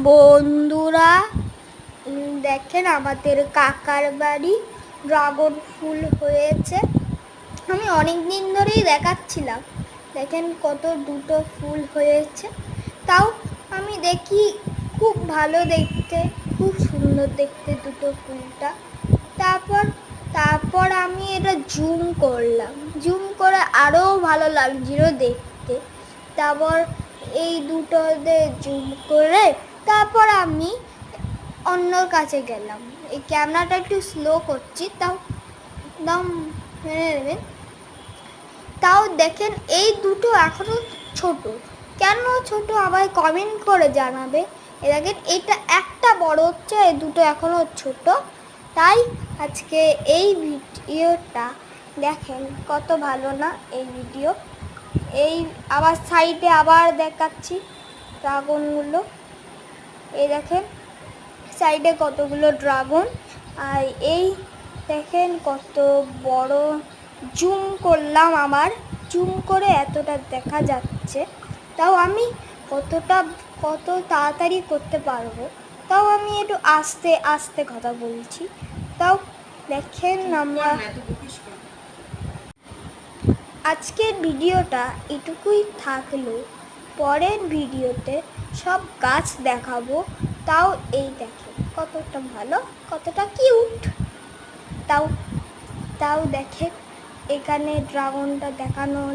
বন্ধুরা দেখেন আমাদের কাকার বাড়ি ড্রাগন ফুল হয়েছে। আমি অনেক দিন ধরেই দেখাচ্ছিলাম, দেখেন কত দুটো ফুল হয়েছে। তাও আমি দেখি খুব ভালো দেখতে, খুব সুন্দর দেখতে দুটো ফুলটা। তারপর আমি এটা জুম করলাম, জুম করে আরও ভালো লাগছিল দেখতে। তারপর এই দুটোতে জুম করে তারপর আমি অন্যর কাছে গেলাম। এই ক্যামেরাটা একটু স্লো করছি, তাও মেনে নেবেন। তাও দেখেন এই দুটো এখনো ছোট, কেন ছোট আবার কমেন্ট করে জানাবে। দেখেন এটা একটা বড় হচ্ছে, এই দুটো এখনো ছোট। তাই আজকে এই ভিডিওটা দেখেন, কত ভালো না এই ভিডিও। এই আবার সাইডে আবার দেখাচ্ছি ড্রাগনগুলো। এই দেখেন সাইডে কতগুলো ড্রাগন, আর এই দেখেন কত বড়। জুম করলাম, আমার জুম করে এতটা দেখা যাচ্ছে। তাও আমি কত তাড়াতাড়ি করতে পারবো, তাও আমি একটু আস্তে আস্তে কথা বলছি। তাও দেখেন আমরা আজকের ভিডিওটা এটুকুই থাকলো। পরের ভিডিওতে সব গাছ দেখাবো। তাও এই দেখেন কতটা ভালো, কতটা কিউট। তাও দেখেন এখানে ড্রাগনটা দেখানো